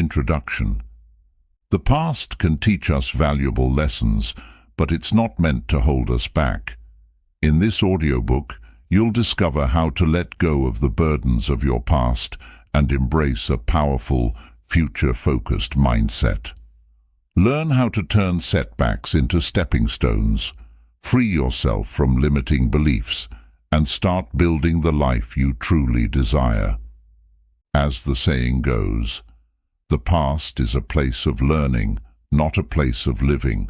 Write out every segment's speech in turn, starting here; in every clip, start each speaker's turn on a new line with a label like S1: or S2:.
S1: Introduction. The past can teach us valuable lessons, but it's not meant to hold us back. In this audiobook, you'll discover how to let go of the burdens of your past and embrace a powerful, future-focused mindset. Learn how to turn setbacks into stepping stones, free yourself from limiting beliefs, and start building the life you truly desire. As the saying goes, the past is a place of learning, not a place of living.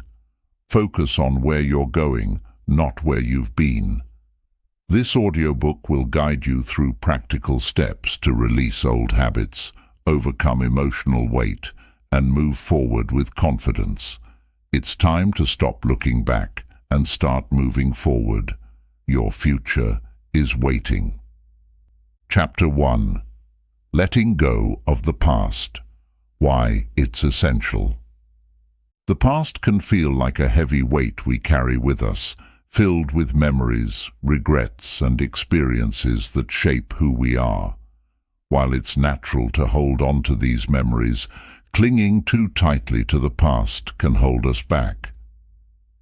S1: Focus on where you're going, not where you've been. This audiobook will guide you through practical steps to release old habits, overcome emotional weight, and move forward with confidence. It's time to stop looking back and start moving forward. Your future is waiting. Chapter 1. Letting go of the past. Why it's essential. The past can feel like a heavy weight we carry with us, filled with memories, regrets, and experiences that shape who we are. While it's natural to hold on to these memories, clinging too tightly to the past can hold us back.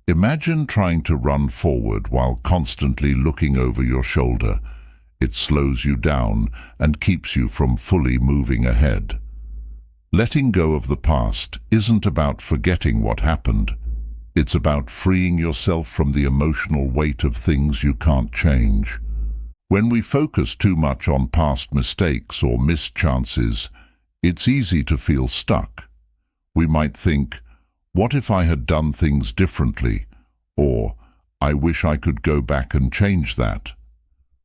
S1: Imagine trying to run forward while constantly looking over your shoulder. It slows you down and keeps you from fully moving ahead. Letting go of the past isn't about forgetting what happened. It's about freeing yourself from the emotional weight of things you can't change. When we focus too much on past mistakes or missed chances, it's easy to feel stuck. We might think, what if I had done things differently? Or, I wish I could go back and change that.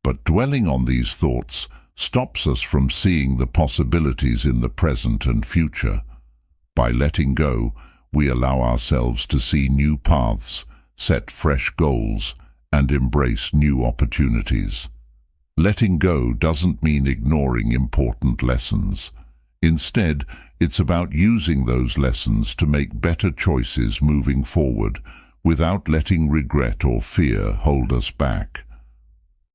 S1: But dwelling on these thoughts stops us from seeing the possibilities in the present and future. By letting go, we allow ourselves to see new paths, set fresh goals, and embrace new opportunities. Letting go doesn't mean ignoring important lessons. Instead, it's about using those lessons to make better choices moving forward, without letting regret or fear hold us back.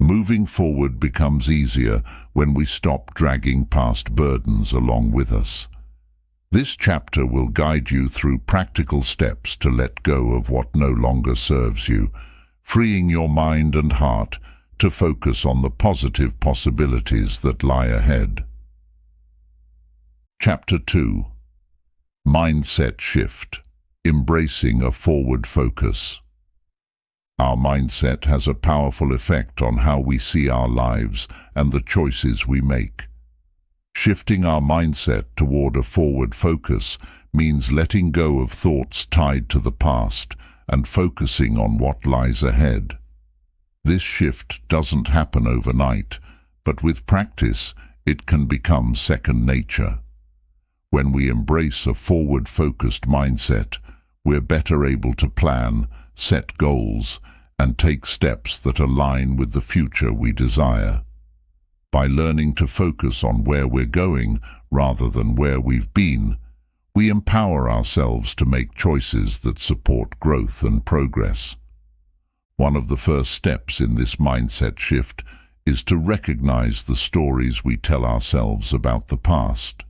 S1: Moving forward becomes easier when we stop dragging past burdens along with us. This chapter will guide you through practical steps to let go of what no longer serves you, freeing your mind and heart to focus on the positive possibilities that lie ahead. Chapter 2. Mindset Shift. Embracing a forward focus. Our mindset has a powerful effect on how we see our lives and the choices we make. Shifting our mindset toward a forward focus means letting go of thoughts tied to the past and focusing on what lies ahead. This shift doesn't happen overnight, but with practice, it can become second nature. When we embrace a forward-focused mindset, we're better able to plan, set goals, and take steps that align with the future we desire. By learning to focus on where we're going rather than where we've been, we empower ourselves to make choices that support growth and progress. One of the first steps in this mindset shift is to recognize the stories we tell ourselves about the past.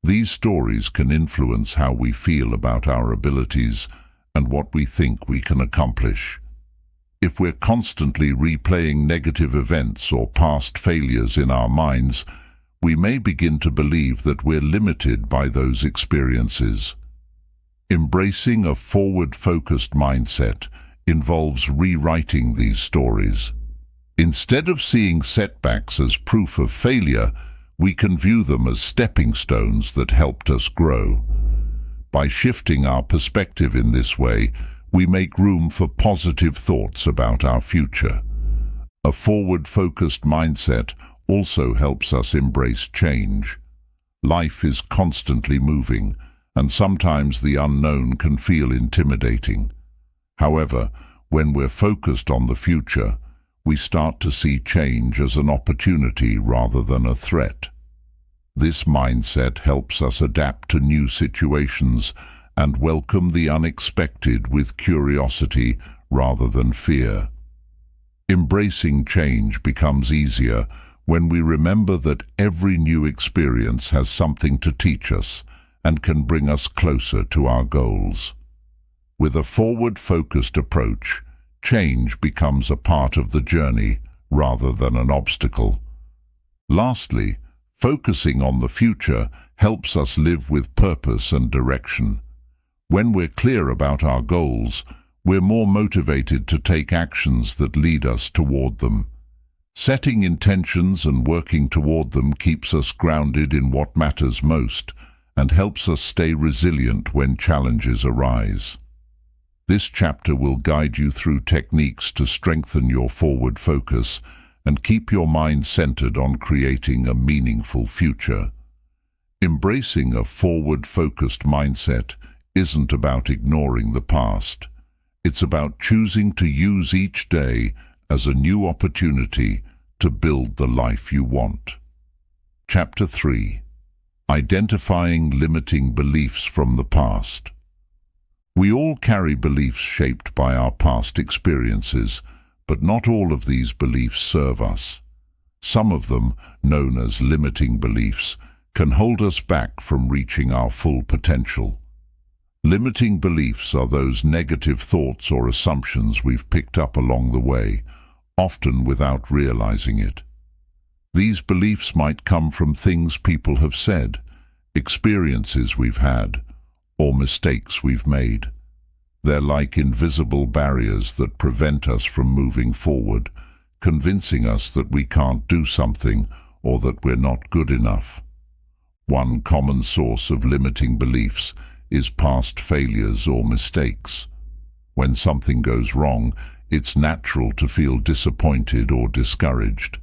S1: These stories can influence how we feel about our abilities and what we think we can accomplish. If we're constantly replaying negative events or past failures in our minds, we may begin to believe that we're limited by those experiences. Embracing a forward-focused mindset involves rewriting these stories. Instead of seeing setbacks as proof of failure, we can view them as stepping stones that helped us grow. By shifting our perspective in this way, we make room for positive thoughts about our future. A forward-focused mindset also helps us embrace change. Life is constantly moving, and sometimes the unknown can feel intimidating. However, when we're focused on the future, we start to see change as an opportunity rather than a threat. This mindset helps us adapt to new situations and welcome the unexpected with curiosity rather than fear. Embracing change becomes easier when we remember that every new experience has something to teach us and can bring us closer to our goals. With a forward-focused approach, change becomes a part of the journey rather than an obstacle. Lastly, focusing on the future helps us live with purpose and direction. When we're clear about our goals, we're more motivated to take actions that lead us toward them. Setting intentions and working toward them keeps us grounded in what matters most and helps us stay resilient when challenges arise. This chapter will guide you through techniques to strengthen your forward focus and keep your mind centered on creating a meaningful future. Embracing a forward-focused mindset isn't about ignoring the past. It's about choosing to use each day as a new opportunity to build the life you want. Chapter 3. Identifying limiting beliefs from the past. We all carry beliefs shaped by our past experiences, but not all of these beliefs serve us. Some of them, known as limiting beliefs, can hold us back from reaching our full potential. Limiting beliefs are those negative thoughts or assumptions we've picked up along the way, often without realizing it. These beliefs might come from things people have said, experiences we've had, or mistakes we've made. They're like invisible barriers that prevent us from moving forward, convincing us that we can't do something or that we're not good enough. One common source of limiting beliefs is past failures or mistakes. When something goes wrong, it's natural to feel disappointed or discouraged.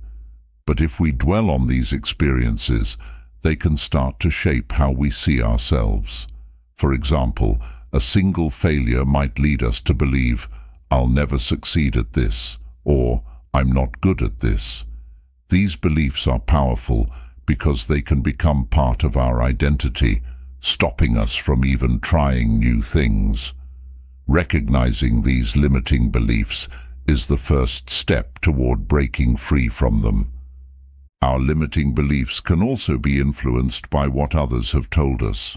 S1: But if we dwell on these experiences, they can start to shape how we see ourselves. For example, a single failure might lead us to believe, "I'll never succeed at this," or "I'm not good at this." These beliefs are powerful because they can become part of our identity, stopping us from even trying new things. Recognizing these limiting beliefs is the first step toward breaking free from them. Our limiting beliefs can also be influenced by what others have told us.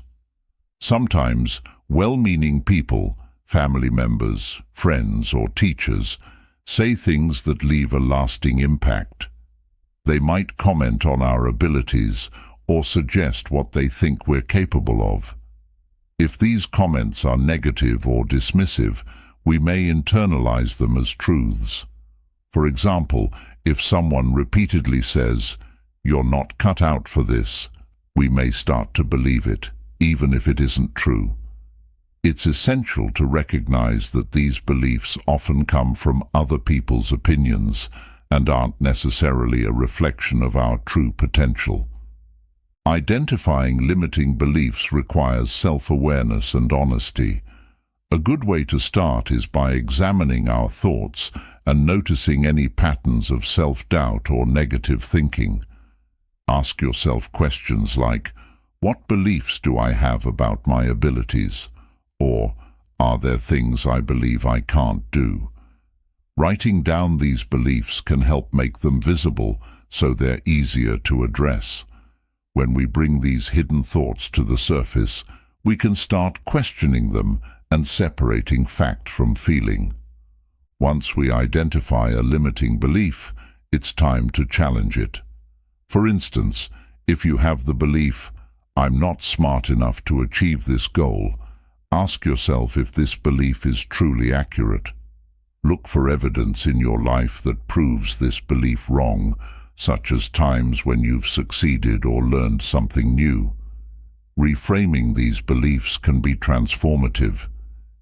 S1: Sometimes, well-meaning people, family members, friends, or teachers, say things that leave a lasting impact. They might comment on our abilities or suggest what they think we're capable of. If these comments are negative or dismissive, we may internalize them as truths. For example, if someone repeatedly says, "You're not cut out for this," we may start to believe it, even if it isn't true. It's essential to recognize that these beliefs often come from other people's opinions and aren't necessarily a reflection of our true potential. Identifying limiting beliefs requires self-awareness and honesty. A good way to start is by examining our thoughts and noticing any patterns of self-doubt or negative thinking. Ask yourself questions like, "What beliefs do I have about my abilities?" Or, "Are there things I believe I can't do?" Writing down these beliefs can help make them visible so they're easier to address. When we bring these hidden thoughts to the surface, we can start questioning them and separating fact from feeling. Once we identify a limiting belief, it's time to challenge it. For instance, if you have the belief, "I'm not smart enough to achieve this goal," ask yourself if this belief is truly accurate. Look for evidence in your life that proves this belief wrong, such as times when you've succeeded or learned something new. Reframing these beliefs can be transformative.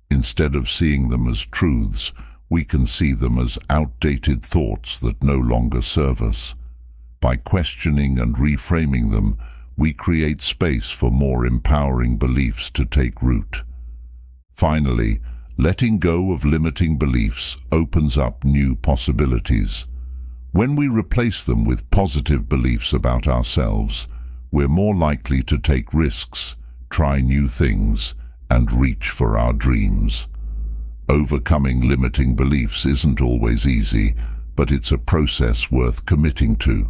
S1: Instead of seeing them as truths, we can see them as outdated thoughts that no longer serve us. By questioning and reframing them, we create space for more empowering beliefs to take root. Finally, letting go of limiting beliefs opens up new possibilities. When we replace them with positive beliefs about ourselves, we're more likely to take risks, try new things, and reach for our dreams. Overcoming limiting beliefs isn't always easy, but it's a process worth committing to.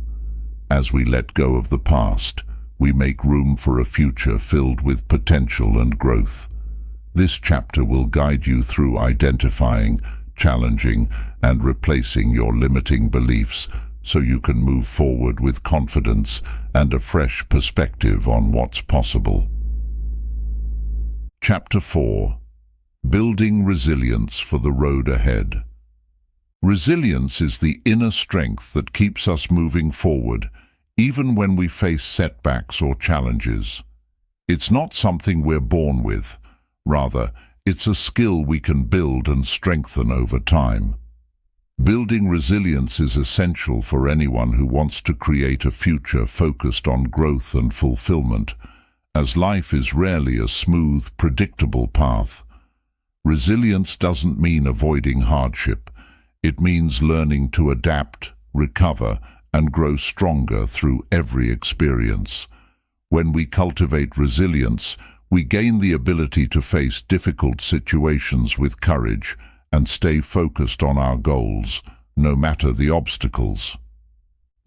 S1: As we let go of the past, we make room for a future filled with potential and growth. This chapter will guide you through identifying, challenging, and replacing your limiting beliefs so you can move forward with confidence and a fresh perspective on what's possible. Chapter 4. Building resilience for the road ahead. Resilience is the inner strength that keeps us moving forward, even when we face setbacks or challenges. It's not something we're born with. Rather, it's a skill we can build and strengthen over time. Building resilience is essential for anyone who wants to create a future focused on growth and fulfillment, as life is rarely a smooth, predictable path. Resilience doesn't mean avoiding hardship. It means learning to adapt, recover, and grow stronger through every experience. When we cultivate resilience, we gain the ability to face difficult situations with courage and stay focused on our goals, no matter the obstacles.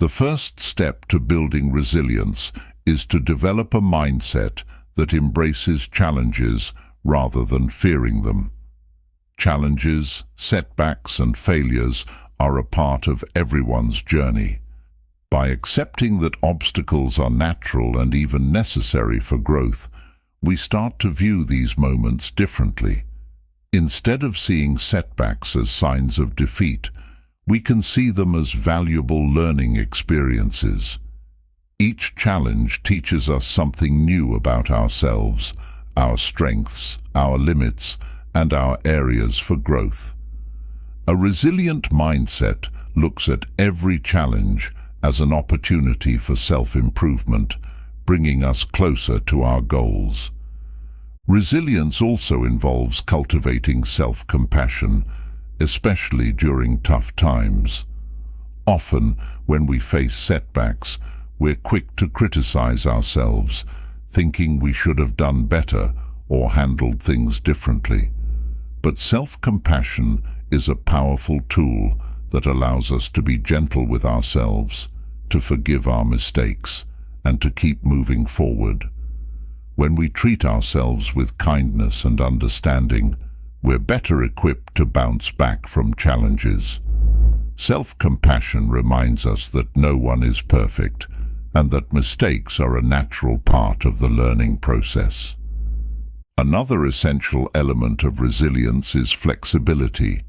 S1: The first step to building resilience is to develop a mindset that embraces challenges rather than fearing them. Challenges, setbacks, and failures are a part of everyone's journey. By accepting that obstacles are natural and even necessary for growth, we start to view these moments differently. Instead of seeing setbacks as signs of defeat, we can see them as valuable learning experiences. Each challenge teaches us something new about ourselves, our strengths, our limits, and our areas for growth. A resilient mindset looks at every challenge as an opportunity for self-improvement, bringing us closer to our goals. Resilience also involves cultivating self-compassion, especially during tough times. Often, when we face setbacks, we're quick to criticize ourselves, thinking we should have done better or handled things differently. But self-compassion is a powerful tool that allows us to be gentle with ourselves, to forgive our mistakes, and to keep moving forward. When we treat ourselves with kindness and understanding, we're better equipped to bounce back from challenges. Self-compassion reminds us that no one is perfect, and that mistakes are a natural part of the learning process. Another essential element of resilience is flexibility.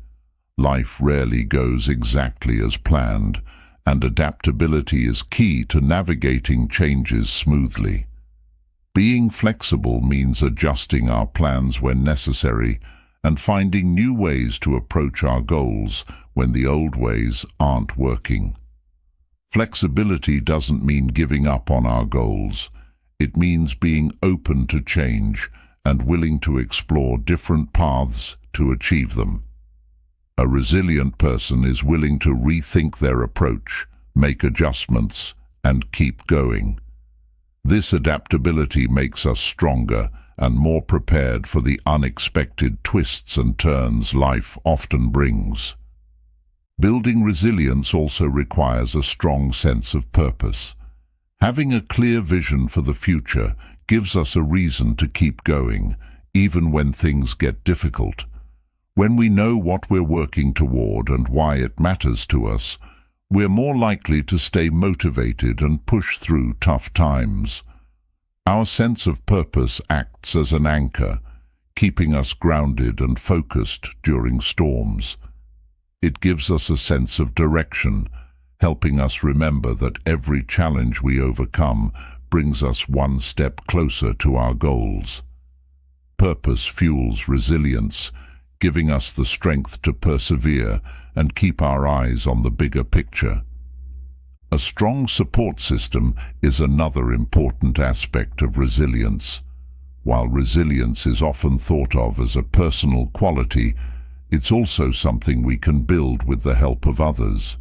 S1: Life rarely goes exactly as planned, and adaptability is key to navigating changes smoothly. Being flexible means adjusting our plans when necessary and finding new ways to approach our goals when the old ways aren't working. Flexibility doesn't mean giving up on our goals. It means being open to change and willing to explore different paths to achieve them. A resilient person is willing to rethink their approach, make adjustments, and keep going. This adaptability makes us stronger and more prepared for the unexpected twists and turns life often brings. Building resilience also requires a strong sense of purpose. Having a clear vision for the future gives us a reason to keep going, even when things get difficult. When we know what we're working toward and why it matters to us, we're more likely to stay motivated and push through tough times. Our sense of purpose acts as an anchor, keeping us grounded and focused during storms. It gives us a sense of direction, helping us remember that every challenge we overcome brings us one step closer to our goals. Purpose fuels resilience, giving us the strength to persevere and keep our eyes on the bigger picture. A strong support system is another important aspect of resilience. While resilience is often thought of as a personal quality, it's also something we can build with the help of others.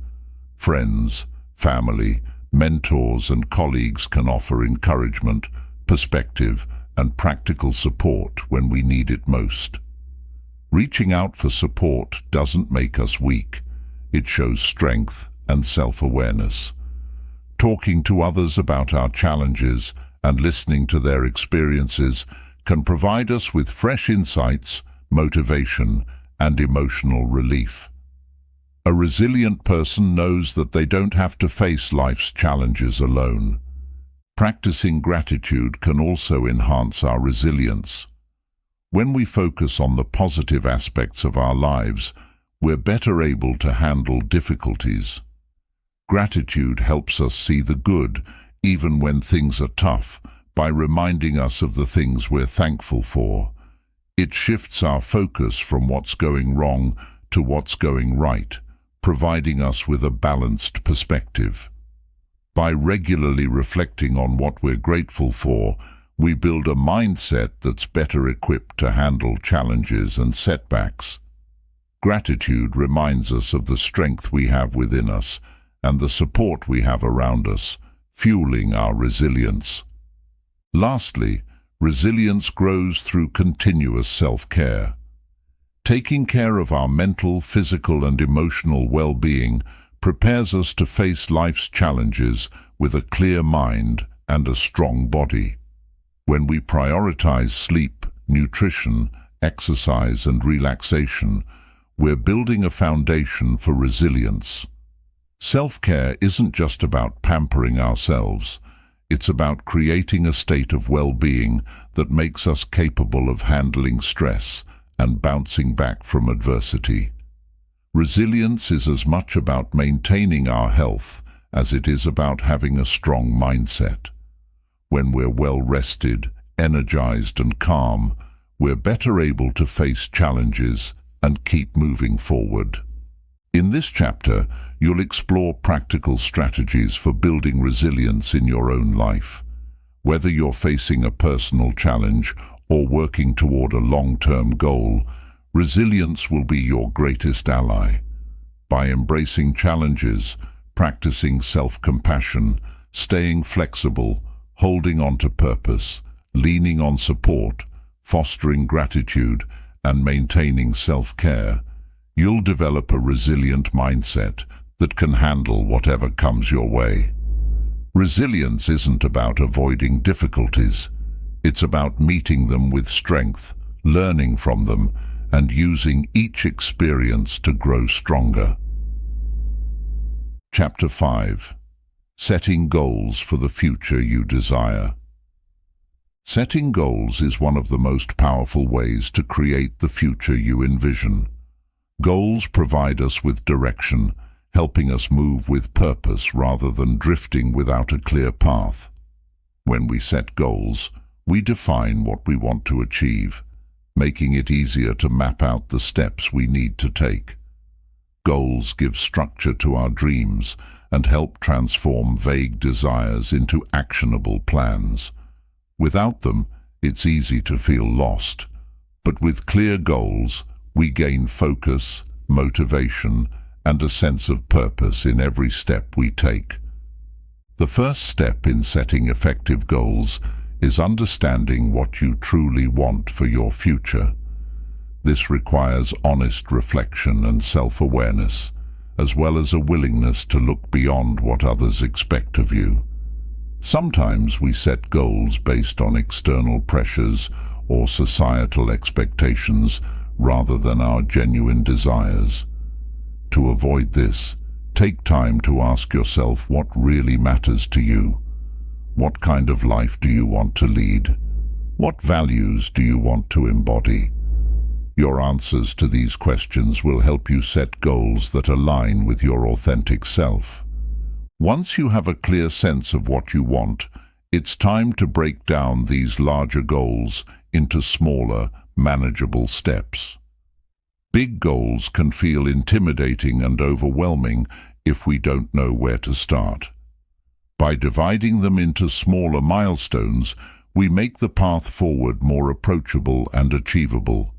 S1: Friends, family, mentors and colleagues can offer encouragement, perspective, and practical support when we need it most. Reaching out for support doesn't make us weak. It shows strength and self-awareness. Talking to others about our challenges and listening to their experiences can provide us with fresh insights, motivation, and emotional relief. A resilient person knows that they don't have to face life's challenges alone. Practicing gratitude can also enhance our resilience. When we focus on the positive aspects of our lives, we're better able to handle difficulties. Gratitude helps us see the good, even when things are tough, by reminding us of the things we're thankful for. It shifts our focus from what's going wrong to what's going right, providing us with a balanced perspective. By regularly reflecting on what we're grateful for, we build a mindset that's better equipped to handle challenges and setbacks. Gratitude reminds us of the strength we have within us and the support we have around us, fueling our resilience. Lastly, resilience grows through continuous self-care. Taking care of our mental, physical, and emotional well-being prepares us to face life's challenges with a clear mind and a strong body. When we prioritize sleep, nutrition, exercise, and relaxation, we're building a foundation for resilience. Self-care isn't just about pampering ourselves. It's about creating a state of well-being that makes us capable of handling stress and bouncing back from adversity. Resilience is as much about maintaining our health as it is about having a strong mindset. When we're well rested, energized, and calm, we're better able to face challenges and keep moving forward. In this chapter, you'll explore practical strategies for building resilience in your own life. Whether you're facing a personal challenge or working toward a long-term goal, resilience will be your greatest ally. By embracing challenges, practicing self-compassion, staying flexible, holding on to purpose, leaning on support, fostering gratitude, and maintaining self-care, you'll develop a resilient mindset that can handle whatever comes your way. Resilience isn't about avoiding difficulties. It's about meeting them with strength, learning from them, and using each experience to grow stronger. Chapter 5. Setting goals for the future you desire. Setting goals is one of the most powerful ways to create the future you envision. Goals provide us with direction, helping us move with purpose rather than drifting without a clear path. When we set goals, we define what we want to achieve, making it easier to map out the steps we need to take. Goals give structure to our dreams and help transform vague desires into actionable plans. Without them, it's easy to feel lost, but with clear goals, we gain focus, motivation, and a sense of purpose in every step we take. The first step in setting effective goals is understanding what you truly want for your future. This requires honest reflection and self-awareness, as well as a willingness to look beyond what others expect of you. Sometimes we set goals based on external pressures or societal expectations rather than our genuine desires. To avoid this, take time to ask yourself what really matters to you. What kind of life do you want to lead? What values do you want to embody? Your answers to these questions will help you set goals that align with your authentic self. Once you have a clear sense of what you want, it's time to break down these larger goals into smaller, manageable steps. Big goals can feel intimidating and overwhelming if we don't know where to start. By dividing them into smaller milestones, we make the path forward more approachable and achievable.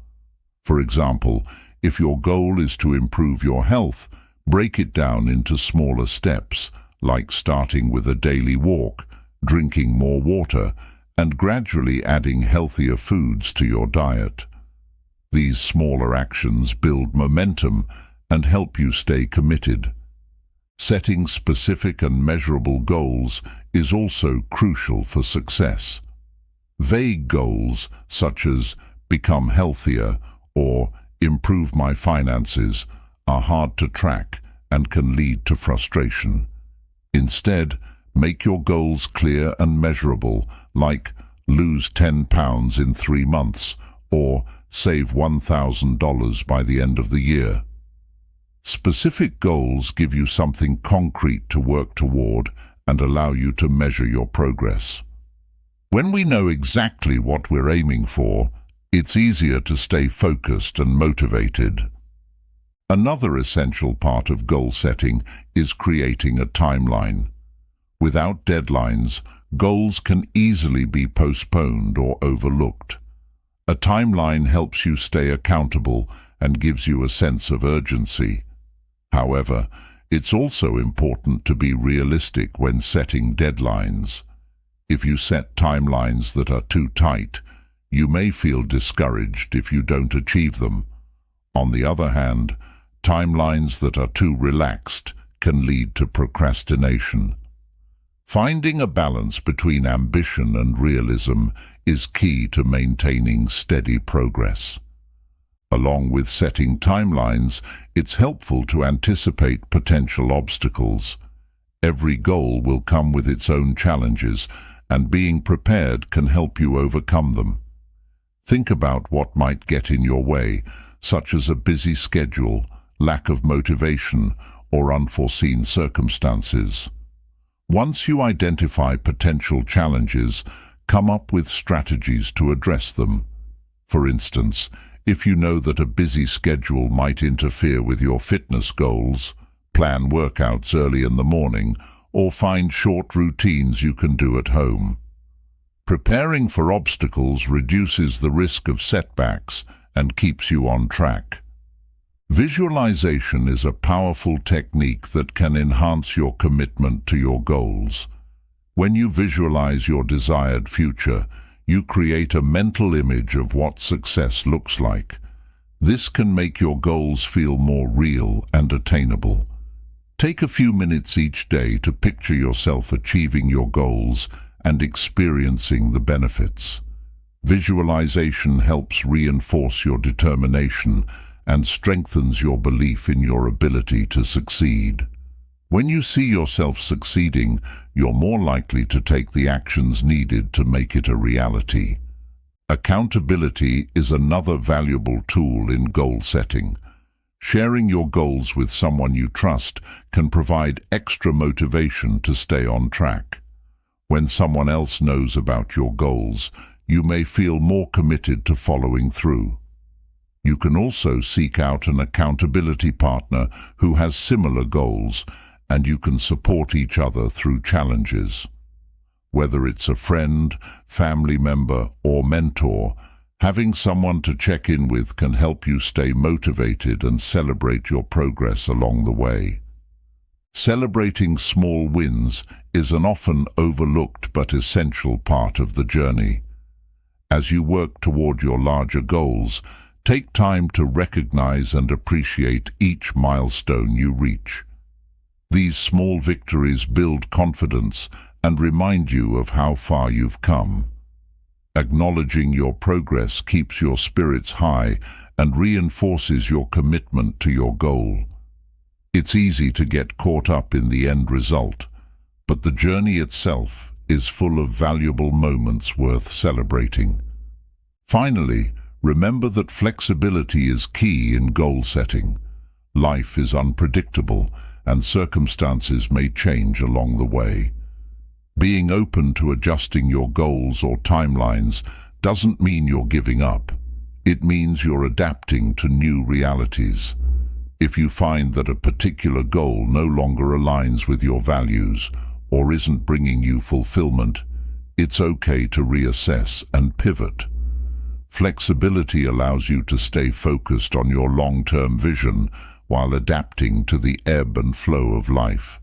S1: For example, if your goal is to improve your health, break it down into smaller steps, like starting with a daily walk, drinking more water, and gradually adding healthier foods to your diet. These smaller actions build momentum and help you stay committed. Setting specific and measurable goals is also crucial for success. Vague goals such as become healthier or improve my finances are hard to track and can lead to frustration. Instead, make your goals clear and measurable, like lose 10 pounds in 3 months or save $1,000 by the end of the year. Specific goals give you something concrete to work toward and allow you to measure your progress. When we know exactly what we're aiming for, it's easier to stay focused and motivated. Another essential part of goal setting is creating a timeline. Without deadlines, goals can easily be postponed or overlooked. A timeline helps you stay accountable and gives you a sense of urgency. However, it's also important to be realistic when setting deadlines. If you set timelines that are too tight, you may feel discouraged if you don't achieve them. On the other hand, timelines that are too relaxed can lead to procrastination. Finding a balance between ambition and realism is key to maintaining steady progress. Along with setting timelines, it's helpful to anticipate potential obstacles. Every goal will come with its own challenges, and being prepared can help you overcome them. Think about what might get in your way, such as a busy schedule, lack of motivation, or unforeseen circumstances. Once you identify potential challenges, come up with strategies to address them. For instance, if you know that a busy schedule might interfere with your fitness goals, plan workouts early in the morning or find short routines you can do at home. Preparing for obstacles reduces the risk of setbacks and keeps you on track. Visualization is a powerful technique that can enhance your commitment to your goals. When you visualize your desired future, you create a mental image of what success looks like. This can make your goals feel more real and attainable. Take a few minutes each day to picture yourself achieving your goals and experiencing the benefits. Visualization helps reinforce your determination and strengthens your belief in your ability to succeed. When you see yourself succeeding, you're more likely to take the actions needed to make it a reality. Accountability is another valuable tool in goal setting. Sharing your goals with someone you trust can provide extra motivation to stay on track. When someone else knows about your goals, you may feel more committed to following through. You can also seek out an accountability partner who has similar goals, and you can support each other through challenges. Whether it's a friend, family member, or mentor, having someone to check in with can help you stay motivated and celebrate your progress along the way. Celebrating small wins is an often overlooked but essential part of the journey. As you work toward your larger goals, take time to recognize and appreciate each milestone you reach. These small victories build confidence and remind you of how far you've come. Acknowledging your progress keeps your spirits high and reinforces your commitment to your goal. It's easy to get caught up in the end result, but the journey itself is full of valuable moments worth celebrating. Finally, remember that flexibility is key in goal setting. Life is unpredictable, and circumstances may change along the way. Being open to adjusting your goals or timelines doesn't mean you're giving up. It means you're adapting to new realities. If you find that a particular goal no longer aligns with your values or isn't bringing you fulfillment, it's okay to reassess and pivot. Flexibility allows you to stay focused on your long-term vision while adapting to the ebb and flow of life.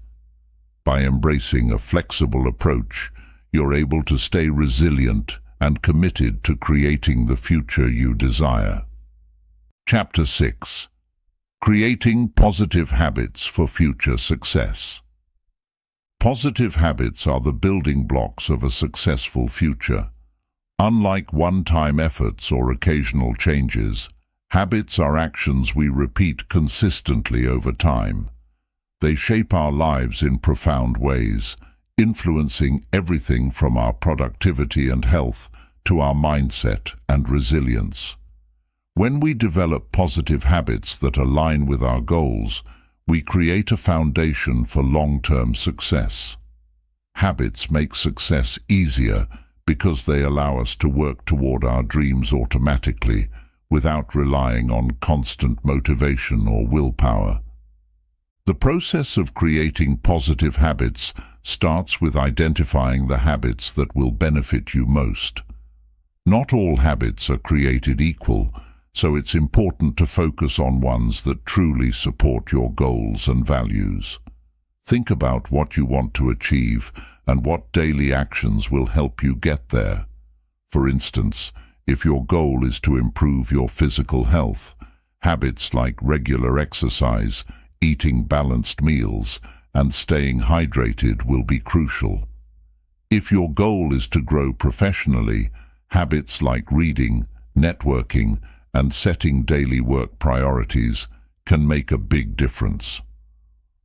S1: By embracing a flexible approach, you're able to stay resilient and committed to creating the future you desire. Chapter 6. Creating Positive Habits for Future Success. Positive habits are the building blocks of a successful future. Unlike one-time efforts or occasional changes, habits are actions we repeat consistently over time. They shape our lives in profound ways, influencing everything from our productivity and health to our mindset and resilience. When we develop positive habits that align with our goals, we create a foundation for long-term success. Habits make success easier because they allow us to work toward our dreams automatically, without relying on constant motivation or willpower. The process of creating positive habits starts with identifying the habits that will benefit you most. Not all habits are created equal, so it's important to focus on ones that truly support your goals and values. Think about what you want to achieve and what daily actions will help you get there. For instance, if your goal is to improve your physical health, habits like regular exercise, eating balanced meals, and staying hydrated will be crucial. If your goal is to grow professionally, habits like reading, networking, and setting daily work priorities can make a big difference.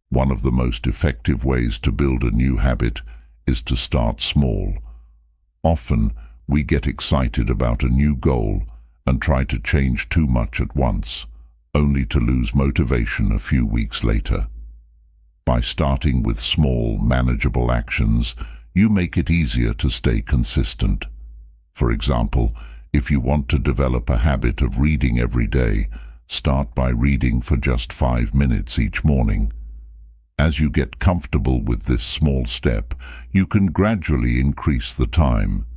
S1: One of the most effective ways to build a new habit is to start small. Often, we get excited about a new goal and try to change too much at once, only to lose motivation a few weeks later. By starting with small, manageable actions, you make it easier to stay consistent. For example, if you want to develop a habit of reading every day, start by reading for just 5 minutes each morning. As you get comfortable with this small step, you can gradually increase the time.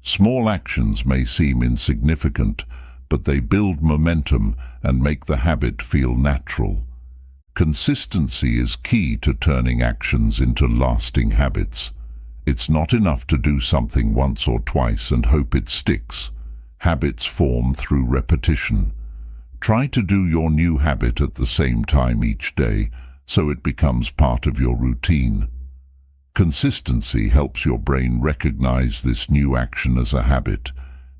S1: Small actions may seem insignificant, but they build momentum and make the habit feel natural. Consistency is key to turning actions into lasting habits. It's not enough to do something once or twice and hope it sticks. Habits form through repetition. Try to do your new habit at the same time each day, so it becomes part of your routine. Consistency helps your brain recognize this new action as a habit,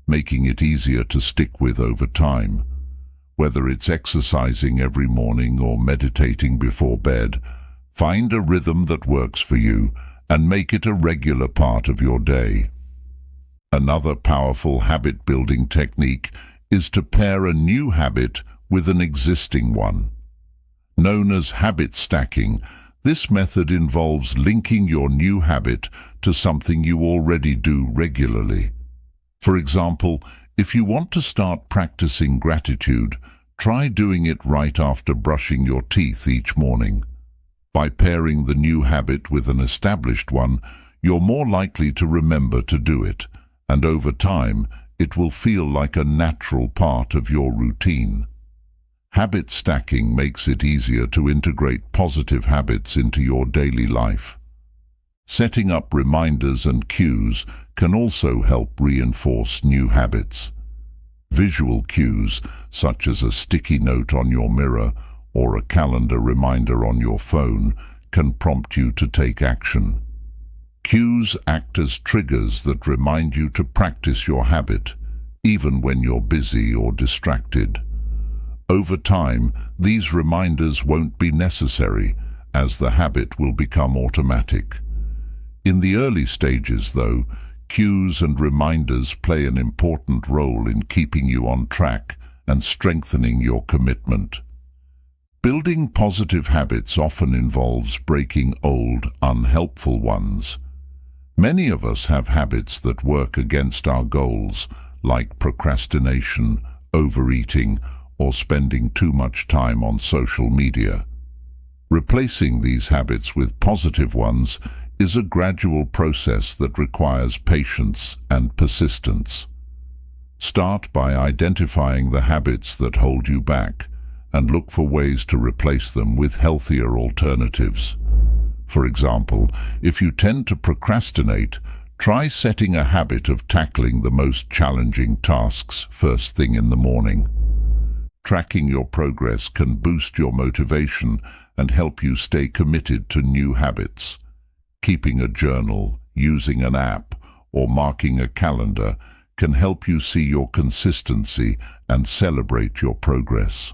S1: making it easier to stick with over time. Whether it's exercising every morning or meditating before bed, find a rhythm that works for you and make it a regular part of your day. Another powerful habit-building technique is to pair a new habit with an existing one. Known as habit stacking, this method involves linking your new habit to something you already do regularly. For example, if you want to start practicing gratitude, try doing it right after brushing your teeth each morning. By pairing the new habit with an established one, you're more likely to remember to do it, and over time, it will feel like a natural part of your routine. Habit stacking makes it easier to integrate positive habits into your daily life. Setting up reminders and cues can also help reinforce new habits. Visual cues, such as a sticky note on your mirror or a calendar reminder on your phone, can prompt you to take action. Cues act as triggers that remind you to practice your habit, even when you're busy or distracted. Over time, these reminders won't be necessary, as the habit will become automatic. In the early stages, though, cues and reminders play an important role in keeping you on track and strengthening your commitment. Building positive habits often involves breaking old, unhelpful ones. Many of us have habits that work against our goals, like procrastination, overeating, or spending too much time on social media. Replacing these habits with positive ones is a gradual process that requires patience and persistence. Start by identifying the habits that hold you back and look for ways to replace them with healthier alternatives. For example, if you tend to procrastinate, try setting a habit of tackling the most challenging tasks first thing in the morning. Tracking your progress can boost your motivation and help you stay committed to new habits. Keeping a journal, using an app, or marking a calendar can help you see your consistency and celebrate your progress.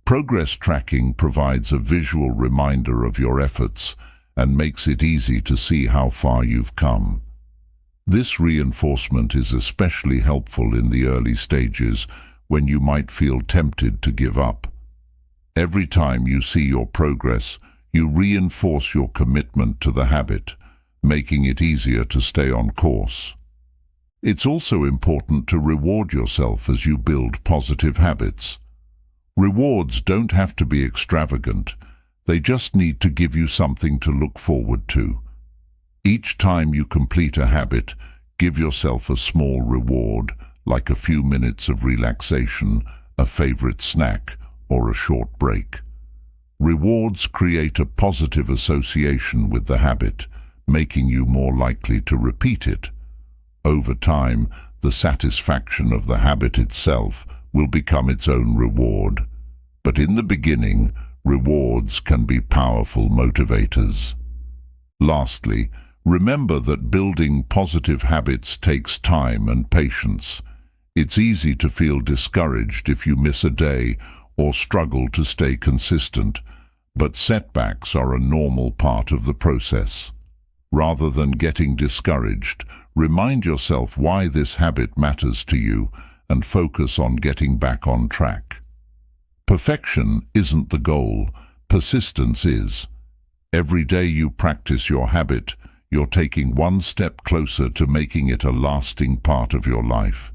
S1: Progress tracking provides a visual reminder of your efforts and makes it easy to see how far you've come. This reinforcement is especially helpful in the early stages when you might feel tempted to give up. Every time you see your progress, you reinforce your commitment to the habit, making it easier to stay on course. It's also important to reward yourself as you build positive habits. Rewards don't have to be extravagant, they just need to give you something to look forward to. Each time you complete a habit, give yourself a small reward, like a few minutes of relaxation, a favorite snack, or a short break. Rewards create a positive association with the habit, making you more likely to repeat it. Over time, the satisfaction of the habit itself will become its own reward. But in the beginning, rewards can be powerful motivators. Lastly, remember that building positive habits takes time and patience. It's easy to feel discouraged if you miss a day or struggle to stay consistent, but setbacks are a normal part of the process. Rather than getting discouraged, remind yourself why this habit matters to you and focus on getting back on track. Perfection isn't the goal, persistence is. Every day you practice your habit, you're taking one step closer to making it a lasting part of your life.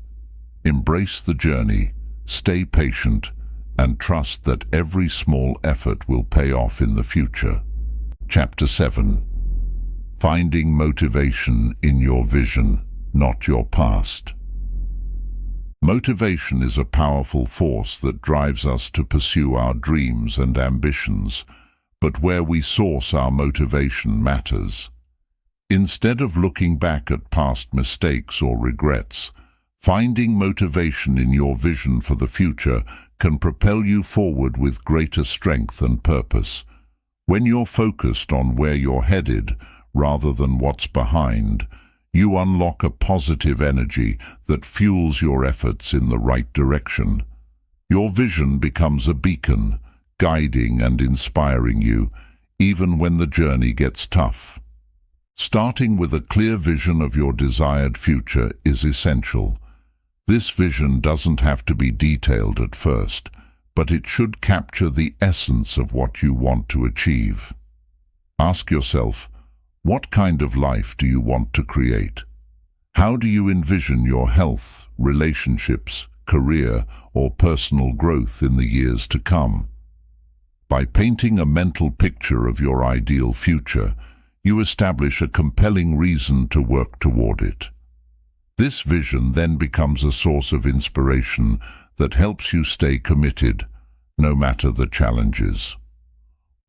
S1: Embrace the journey, stay patient, and trust that every small effort will pay off in the future. Chapter 7. Finding motivation in your vision, not your past. Motivation is a powerful force that drives us to pursue our dreams and ambitions, but where we source our motivation matters. Instead of looking back at past mistakes or regrets, finding motivation in your vision for the future can propel you forward with greater strength and purpose. When you're focused on where you're headed, rather than what's behind, you unlock a positive energy that fuels your efforts in the right direction. Your vision becomes a beacon, guiding and inspiring you, even when the journey gets tough. Starting with a clear vision of your desired future is essential. This vision doesn't have to be detailed at first, but it should capture the essence of what you want to achieve. Ask yourself, what kind of life do you want to create? How do you envision your health, relationships, career, or personal growth in the years to come? By painting a mental picture of your ideal future, you establish a compelling reason to work toward it. This vision then becomes a source of inspiration that helps you stay committed, no matter the challenges.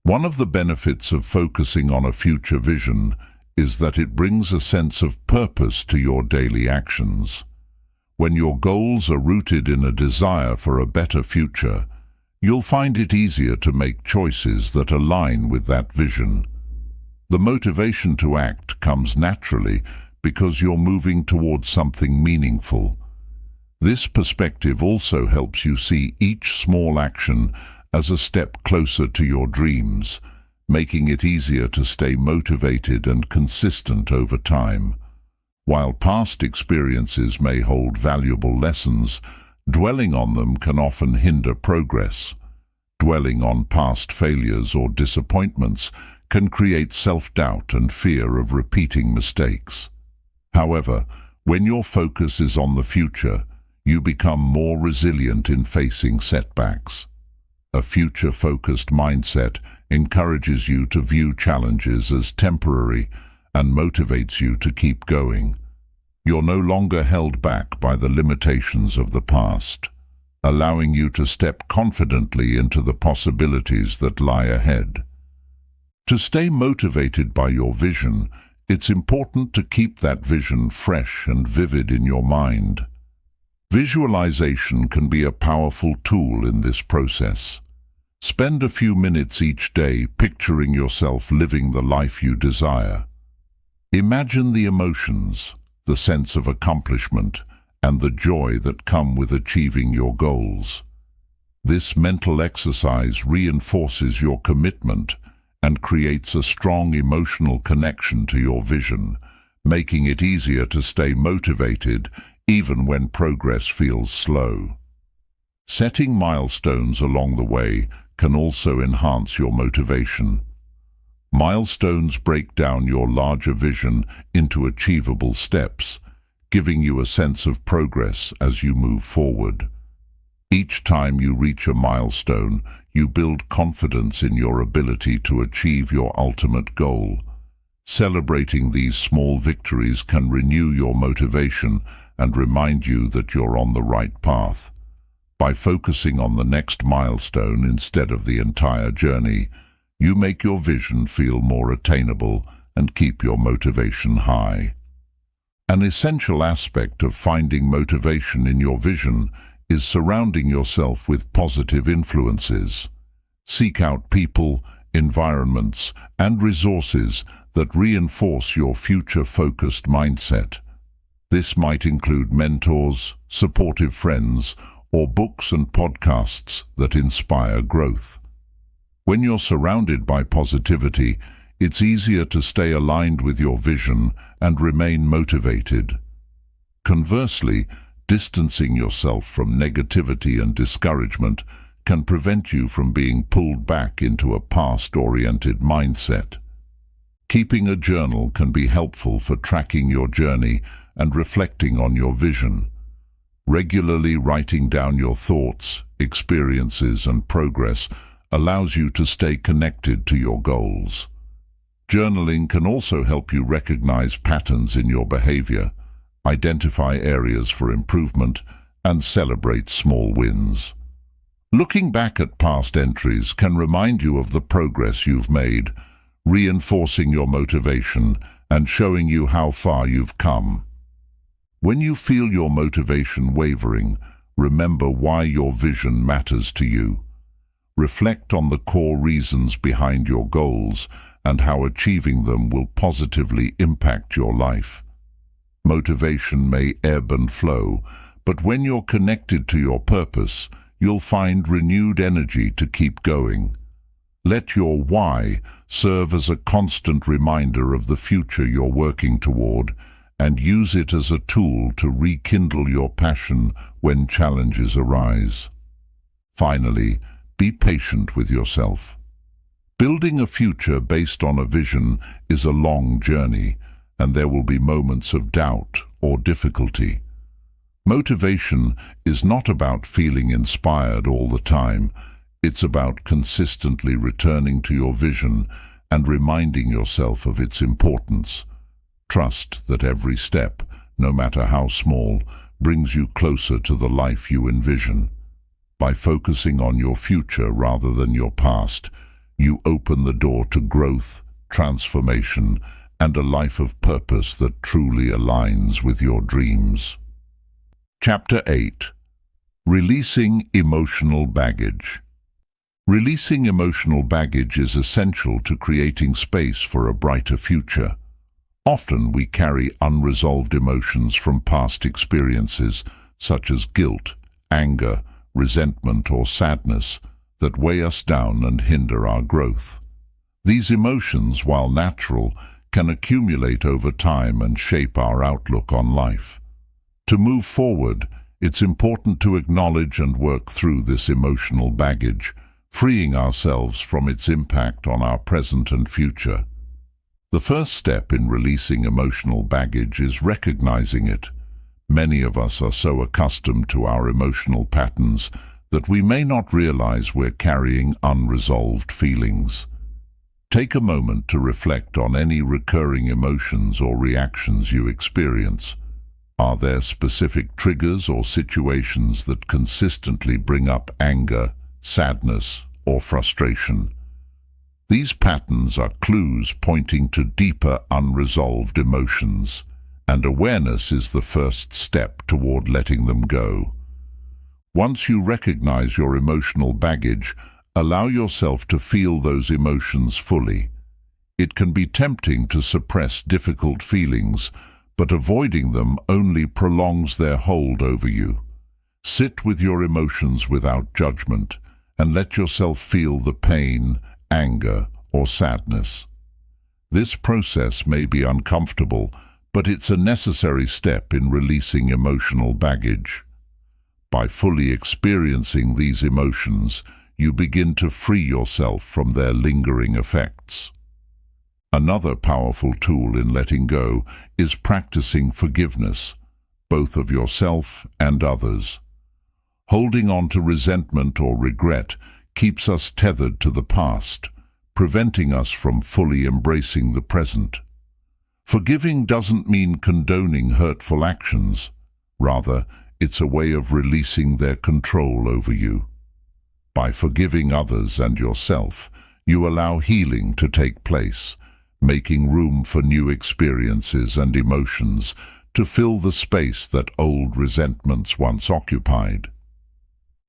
S1: One of the benefits of focusing on a future vision is that it brings a sense of purpose to your daily actions. When your goals are rooted in a desire for a better future, you'll find it easier to make choices that align with that vision. The motivation to act comes naturally because you're moving towards something meaningful. This perspective also helps you see each small action as a step closer to your dreams, making it easier to stay motivated and consistent over time. While past experiences may hold valuable lessons, dwelling on them can often hinder progress. Dwelling on past failures or disappointments can create self-doubt and fear of repeating mistakes. However, when your focus is on the future, you become more resilient in facing setbacks. A future-focused mindset encourages you to view challenges as temporary and motivates you to keep going. You're no longer held back by the limitations of the past, allowing you to step confidently into the possibilities that lie ahead. To stay motivated by your vision, it's important to keep that vision fresh and vivid in your mind. Visualization can be a powerful tool in this process. Spend a few minutes each day picturing yourself living the life you desire. Imagine the emotions, the sense of accomplishment, and the joy that come with achieving your goals. This mental exercise reinforces your commitment and creates a strong emotional connection to your vision, making it easier to stay motivated even when progress feels slow. Setting milestones along the way can also enhance your motivation. Milestones break down your larger vision into achievable steps, giving you a sense of progress as you move forward. Each time you reach a milestone, you build confidence in your ability to achieve your ultimate goal. Celebrating these small victories can renew your motivation and remind you that you're on the right path. By focusing on the next milestone instead of the entire journey, you make your vision feel more attainable and keep your motivation high. An essential aspect of finding motivation in your vision is surrounding yourself with positive influences. Seek out people, environments, and resources that reinforce your future-focused mindset. This might include mentors, supportive friends, or books and podcasts that inspire growth. When you're surrounded by positivity, it's easier to stay aligned with your vision and remain motivated. Conversely, distancing yourself from negativity and discouragement can prevent you from being pulled back into a past-oriented mindset. Keeping a journal can be helpful for tracking your journey and reflecting on your vision. Regularly writing down your thoughts, experiences, and progress allows you to stay connected to your goals. Journaling can also help you recognize patterns in your behavior, identify areas for improvement, and celebrate small wins. Looking back at past entries can remind you of the progress you've made, reinforcing your motivation and showing you how far you've come. When you feel your motivation wavering, remember why your vision matters to you. Reflect on the core reasons behind your goals and how achieving them will positively impact your life. Motivation may ebb and flow, but when you're connected to your purpose, you'll find renewed energy to keep going. Let your why serve as a constant reminder of the future you're working toward, and use it as a tool to rekindle your passion when challenges arise. Finally, be patient with yourself. Building a future based on a vision is a long journey, and there will be moments of doubt or difficulty. Motivation is not about feeling inspired all the time. It's about consistently returning to your vision and reminding yourself of its importance. Trust that every step, no matter how small, brings you closer to the life you envision. By focusing on your future rather than your past, you open the door to growth, transformation, and a life of purpose that truly aligns with your dreams. Chapter 8. Releasing Emotional Baggage. Releasing emotional baggage is essential to creating space for a brighter future. Often we carry unresolved emotions from past experiences, such as guilt, anger, resentment, or sadness, that weigh us down and hinder our growth. These emotions, while natural, can accumulate over time and shape our outlook on life. To move forward, it's important to acknowledge and work through this emotional baggage, freeing ourselves from its impact on our present and future. The first step in releasing emotional baggage is recognizing it. Many of us are so accustomed to our emotional patterns that we may not realize we're carrying unresolved feelings. Take a moment to reflect on any recurring emotions or reactions you experience. Are there specific triggers or situations that consistently bring up anger, sadness, or frustration? These patterns are clues pointing to deeper unresolved emotions, and awareness is the first step toward letting them go. Once you recognize your emotional baggage, Allow yourself to feel those emotions fully. It can be tempting to suppress difficult feelings, but avoiding them only prolongs their hold over you. Sit with your emotions without judgment, and let yourself feel the pain, anger, or sadness. This process may be uncomfortable, but it's a necessary step in releasing emotional baggage. By fully experiencing these emotions, you begin to free yourself from their lingering effects. Another powerful tool in letting go is practicing forgiveness, both of yourself and others. Holding on to resentment or regret keeps us tethered to the past, preventing us from fully embracing the present. Forgiving doesn't mean condoning hurtful actions. Rather, it's a way of releasing their control over you. By forgiving others and yourself, you allow healing to take place, making room for new experiences and emotions to fill the space that old resentments once occupied.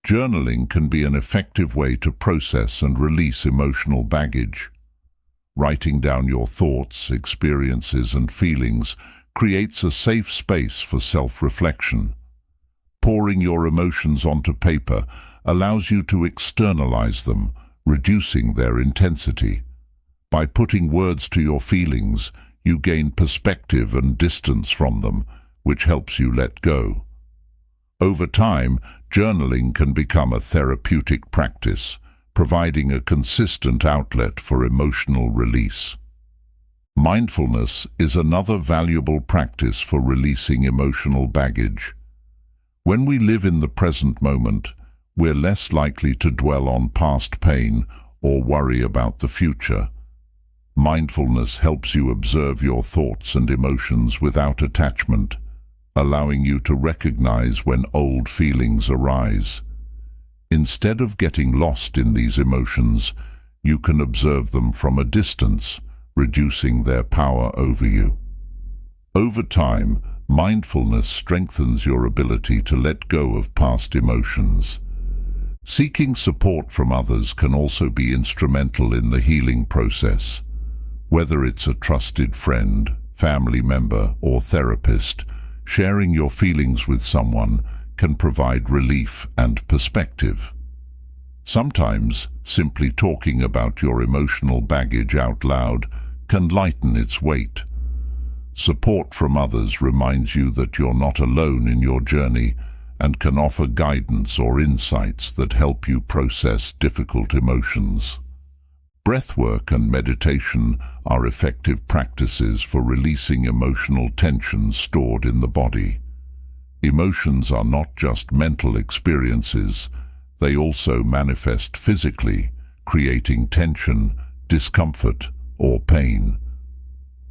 S1: Journaling can be an effective way to process and release emotional baggage. Writing down your thoughts, experiences, and feelings creates a safe space for self-reflection. Pouring your emotions onto paper allows you to externalize them, reducing their intensity. By putting words to your feelings, you gain perspective and distance from them, which helps you let go. Over time, journaling can become a therapeutic practice, providing a consistent outlet for emotional release. Mindfulness is another valuable practice for releasing emotional baggage. When we live in the present moment, we're less likely to dwell on past pain or worry about the future. Mindfulness helps you observe your thoughts and emotions without attachment, allowing you to recognize when old feelings arise. Instead of getting lost in these emotions, you can observe them from a distance, reducing their power over you. Over time, mindfulness strengthens your ability to let go of past emotions. Seeking support from others can also be instrumental in the healing process. Whether it's a trusted friend, family member, or therapist, sharing your feelings with someone can provide relief and perspective. Sometimes, simply talking about your emotional baggage out loud can lighten its weight. Support from others reminds you that you're not alone in your journey and can offer guidance or insights that help you process difficult emotions. Breathwork and meditation are effective practices for releasing emotional tension stored in the body. Emotions are not just mental experiences, they also manifest physically, creating tension, discomfort, or pain.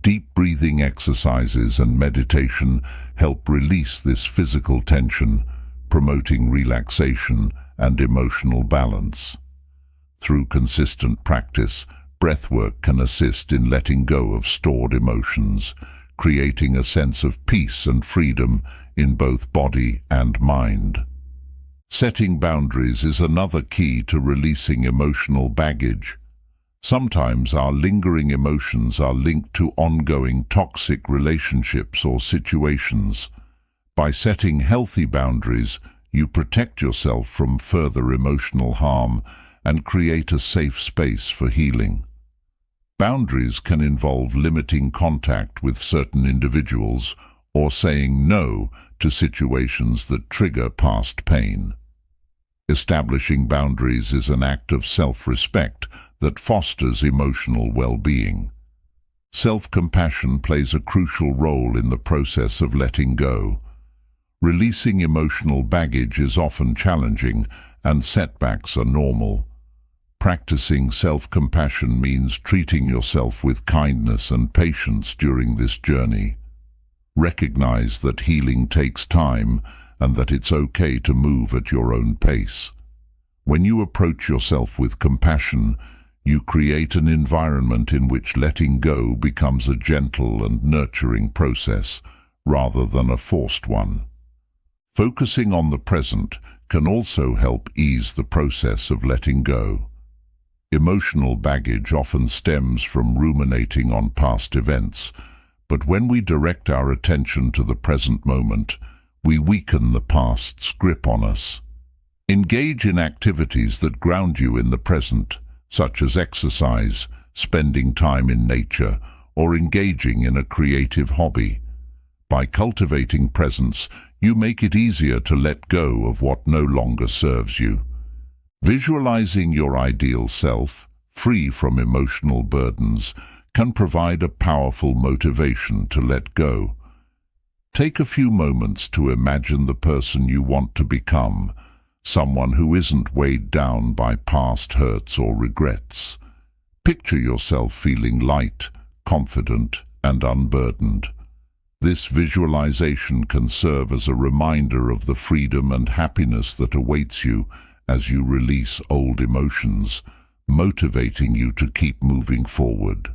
S1: Deep breathing exercises and meditation help release this physical tension, promoting relaxation and emotional balance. Through consistent practice, breathwork can assist in letting go of stored emotions, creating a sense of peace and freedom in both body and mind. Setting boundaries is another key to releasing emotional baggage. Sometimes our lingering emotions are linked to ongoing toxic relationships or situations. By setting healthy boundaries, you protect yourself from further emotional harm and create a safe space for healing. Boundaries can involve limiting contact with certain individuals or saying no to situations that trigger past pain. Establishing boundaries is an act of self-respect that fosters emotional well-being. Self-compassion plays a crucial role in the process of letting go. Releasing emotional baggage is often challenging, and setbacks are normal. Practicing self-compassion means treating yourself with kindness and patience during this journey. Recognize that healing takes time and that it's okay to move at your own pace. When you approach yourself with compassion, you create an environment in which letting go becomes a gentle and nurturing process rather than a forced one. Focusing on the present can also help ease the process of letting go. Emotional baggage often stems from ruminating on past events, but when we direct our attention to the present moment, we weaken the past's grip on us. Engage in activities that ground you in the present, such as exercise, spending time in nature, or engaging in a creative hobby. By cultivating presence, you make it easier to let go of what no longer serves you. Visualizing your ideal self, free from emotional burdens, can provide a powerful motivation to let go. Take a few moments to imagine the person you want to become, someone who isn't weighed down by past hurts or regrets. Picture yourself feeling light, confident, and unburdened. This visualization can serve as a reminder of the freedom and happiness that awaits you as you release old emotions, motivating you to keep moving forward.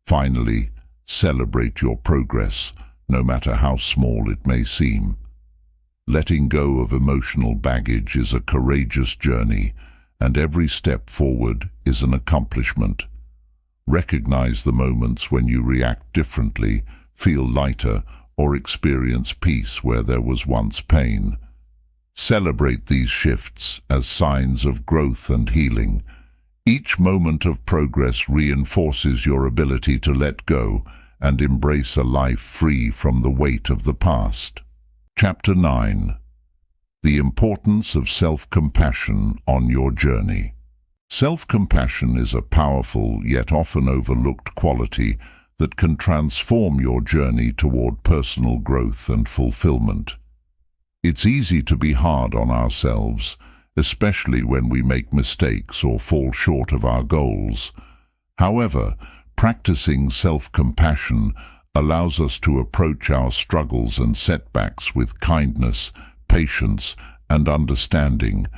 S1: Finally, celebrate your progress, no matter how small it may seem. Letting go of emotional baggage is a courageous journey, and every step forward is an accomplishment. Recognize the moments when you react differently, feel lighter, or experience peace where there was once pain. Celebrate these shifts as signs of growth and healing. Each moment of progress reinforces your ability to let go and embrace a life free from the weight of the past. Chapter 9. The importance of self-compassion on your journey. Self-compassion is a powerful yet often overlooked quality that can transform your journey toward personal growth and fulfillment. It's easy to be hard on ourselves, especially when we make mistakes or fall short of our goals. However, practicing self-compassion allows us to approach our struggles and setbacks with kindness, patience, and understanding,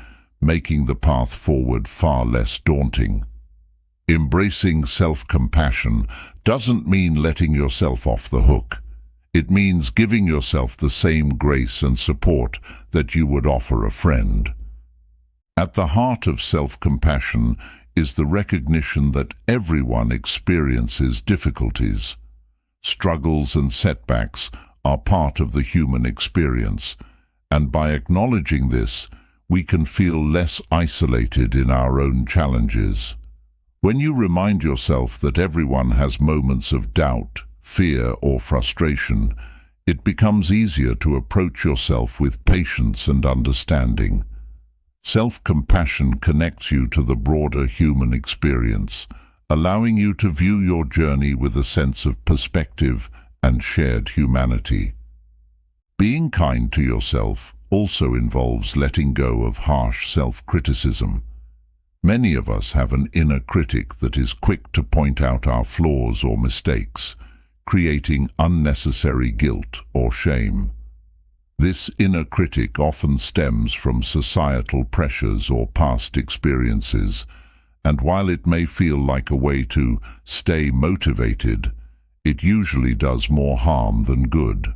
S1: making the path forward far less daunting. Embracing self-compassion doesn't mean letting yourself off the hook. It means giving yourself the same grace and support that you would offer a friend. At the heart of self-compassion is the recognition that everyone experiences difficulties. Struggles and setbacks are part of the human experience, and by acknowledging this, we can feel less isolated in our own challenges. When you remind yourself that everyone has moments of doubt, fear, or frustration, it becomes easier to approach yourself with patience and understanding. Self-compassion connects you to the broader human experience, allowing you to view your journey with a sense of perspective and shared humanity. Being kind to yourself also involves letting go of harsh self-criticism. Many of us have an inner critic that is quick to point out our flaws or mistakes, creating unnecessary guilt or shame. This inner critic often stems from societal pressures or past experiences, and while it may feel like a way to stay motivated, it usually does more harm than good.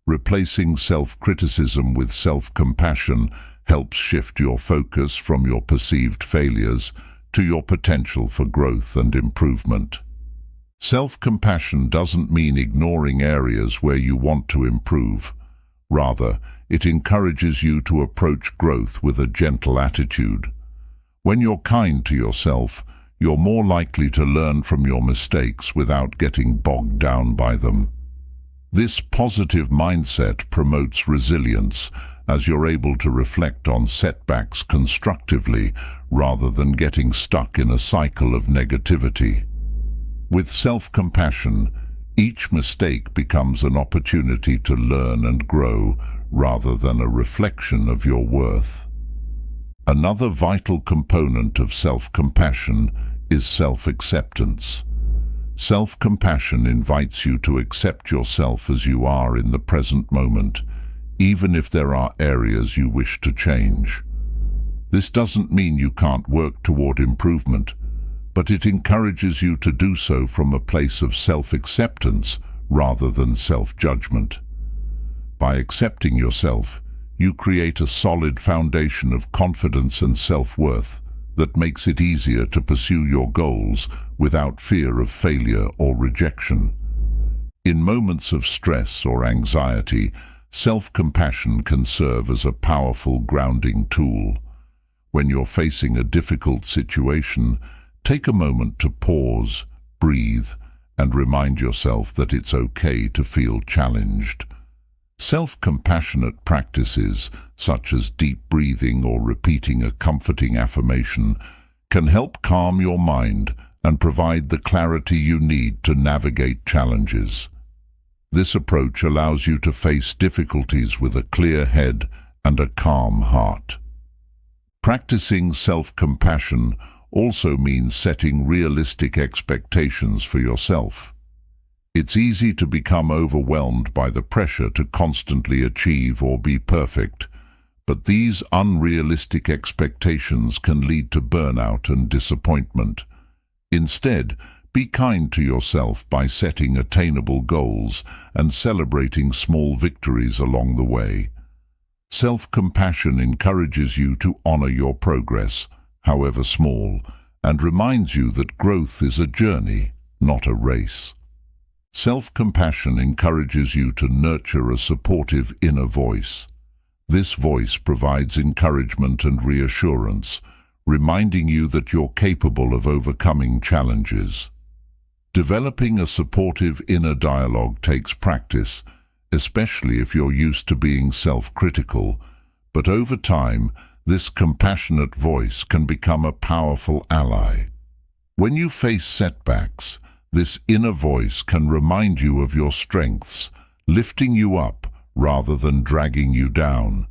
S1: Replacing self-criticism with self-compassion helps shift your focus from your perceived failures to your potential for growth and improvement. Self-compassion doesn't mean ignoring areas where you want to improve. Rather, it encourages you to approach growth with a gentle attitude. When you're kind to yourself, you're more likely to learn from your mistakes without getting bogged down by them. This positive mindset promotes resilience, as you're able to reflect on setbacks constructively rather than getting stuck in a cycle of negativity. With self-compassion, each mistake becomes an opportunity to learn and grow rather than a reflection of your worth. Another vital component of self-compassion is self-acceptance. Self-compassion invites you to accept yourself as you are in the present moment, even if there are areas you wish to change. This doesn't mean you can't work toward improvement, but it encourages you to do so from a place of self-acceptance rather than self-judgment. By accepting yourself, you create a solid foundation of confidence and self-worth that makes it easier to pursue your goals without fear of failure or rejection. In moments of stress or anxiety, self-compassion can serve as a powerful grounding tool. When you're facing a difficult situation, take a moment to pause, breathe, and remind yourself that it's okay to feel challenged. Self-compassionate practices, such as deep breathing or repeating a comforting affirmation, can help calm your mind and provide the clarity you need to navigate challenges. This approach allows you to face difficulties with a clear head and a calm heart. Practicing self-compassion also means setting realistic expectations for yourself. It's easy to become overwhelmed by the pressure to constantly achieve or be perfect, but these unrealistic expectations can lead to burnout and disappointment. Instead, be kind to yourself by setting attainable goals and celebrating small victories along the way. Self-compassion encourages you to honor your progress, however small, and reminds you that growth is a journey, not a race. Self-compassion encourages you to nurture a supportive inner voice. This voice provides encouragement and reassurance, reminding you that you're capable of overcoming challenges. Developing a supportive inner dialogue takes practice, especially if you're used to being self-critical, but over time, this compassionate voice can become a powerful ally. When you face setbacks, this inner voice can remind you of your strengths, lifting you up rather than dragging you down.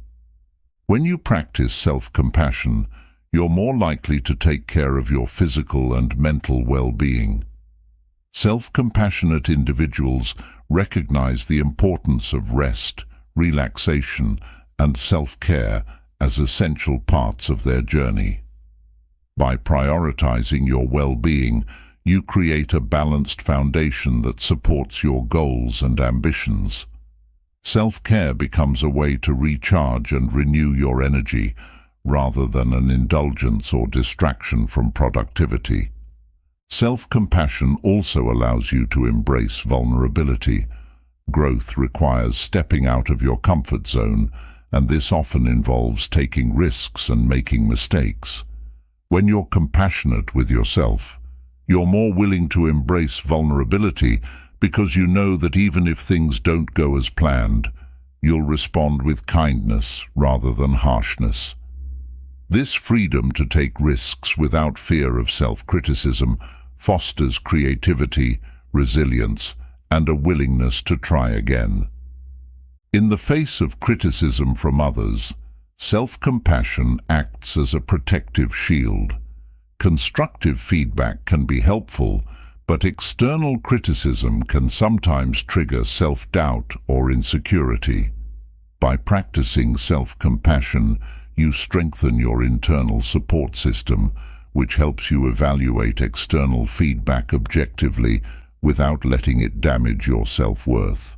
S1: When you practice self-compassion, you're more likely to take care of your physical and mental well-being. Self-compassionate individuals recognize the importance of rest, relaxation, and self-care as essential parts of their journey. By prioritizing your well-being, you create a balanced foundation that supports your goals and ambitions. Self-care becomes a way to recharge and renew your energy, rather than an indulgence or distraction from productivity. Self-compassion also allows you to embrace vulnerability. Growth requires stepping out of your comfort zone, and this often involves taking risks and making mistakes. When you're compassionate with yourself, you're more willing to embrace vulnerability because you know that even if things don't go as planned, you'll respond with kindness rather than harshness. This freedom to take risks without fear of self-criticism fosters creativity, resilience, and a willingness to try again. In the face of criticism from others, self-compassion acts as a protective shield. Constructive feedback can be helpful, but external criticism can sometimes trigger self-doubt or insecurity. By practicing self-compassion, you strengthen your internal support system, which helps you evaluate external feedback objectively without letting it damage your self-worth.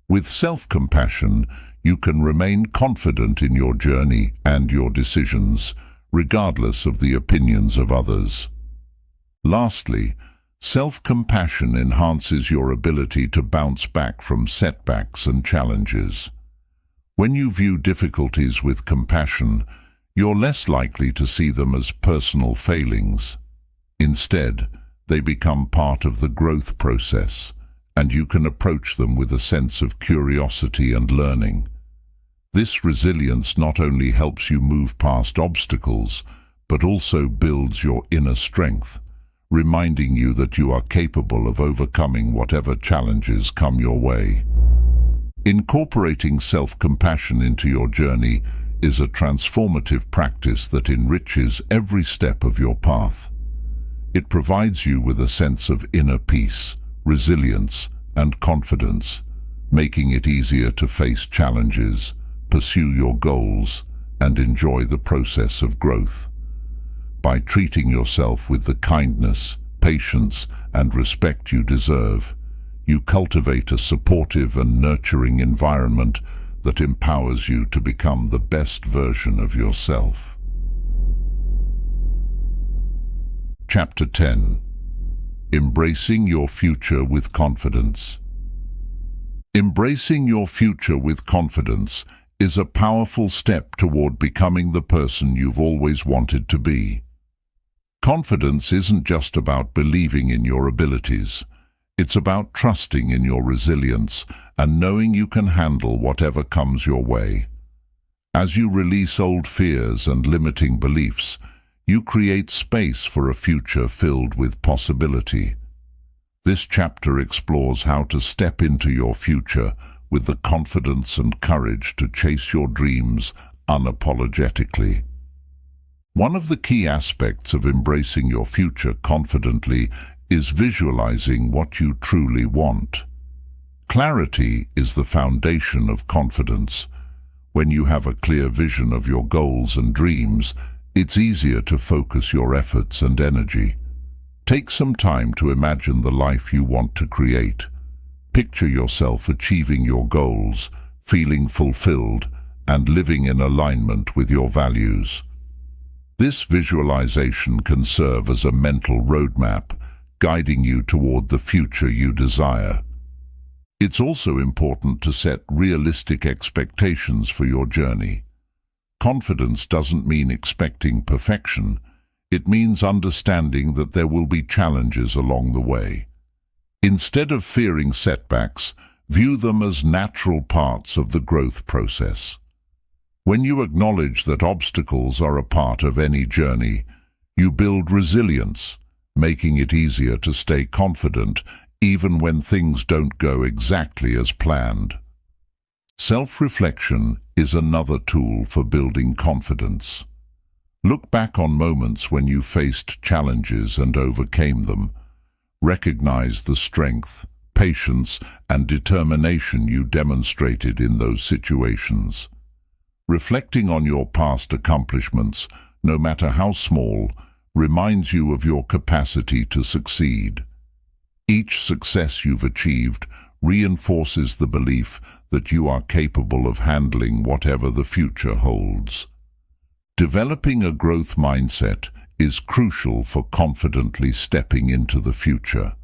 S1: With self-compassion, you can remain confident in your journey and your decisions, regardless of the opinions of others. Lastly, self-compassion enhances your ability to bounce back from setbacks and challenges. When you view difficulties with compassion, you're less likely to see them as personal failings. Instead, they become part of the growth process, and you can approach them with a sense of curiosity and learning. This resilience not only helps you move past obstacles, but also builds your inner strength, reminding you that you are capable of overcoming whatever challenges come your way. Incorporating self-compassion into your journey is a transformative practice that enriches every step of your path. It provides you with a sense of inner peace, resilience, and confidence, making it easier to face challenges, pursue your goals, and enjoy the process of growth. By treating yourself with the kindness, patience, and respect you deserve, you cultivate a supportive and nurturing environment that empowers you to become the best version of yourself. Chapter 10. Embracing your future with confidence. Embracing your future with confidence is a powerful step toward becoming the person you've always wanted to be. Confidence isn't just about believing in your abilities. It's about trusting in your resilience and knowing you can handle whatever comes your way. As you release old fears and limiting beliefs, you create space for a future filled with possibility. This chapter explores how to step into your future with the confidence and courage to chase your dreams unapologetically. One of the key aspects of embracing your future confidently is visualizing what you truly want. Clarity is the foundation of confidence. When you have a clear vision of your goals and dreams, it's easier to focus your efforts and energy. Take some time to imagine the life you want to create. Picture yourself achieving your goals, feeling fulfilled, and living in alignment with your values. This visualization can serve as a mental roadmap, guiding you toward the future you desire. It's also important to set realistic expectations for your journey. Confidence doesn't mean expecting perfection. It means understanding that there will be challenges along the way. Instead of fearing setbacks, view them as natural parts of the growth process. When you acknowledge that obstacles are a part of any journey, you build resilience, making it easier to stay confident even when things don't go exactly as planned. Self-reflection is another tool for building confidence. Look back on moments when you faced challenges and overcame them. Recognize the strength, patience, and determination you demonstrated in those situations. Reflecting on your past accomplishments, no matter how small, reminds you of your capacity to succeed. Each success you've achieved reinforces the belief that you are capable of handling whatever the future holds. Developing a growth mindset is crucial for confidently stepping into the future.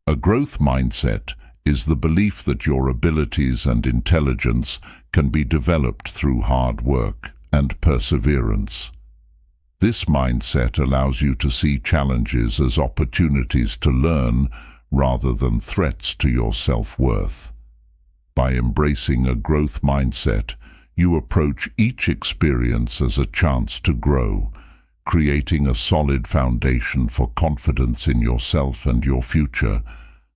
S1: A growth mindset is the belief that your abilities and intelligence can be developed through hard work and perseverance. This mindset allows you to see challenges as opportunities to learn rather than threats to your self-worth. By embracing a growth mindset, you approach each experience as a chance to grow, creating a solid foundation for confidence in yourself and your future.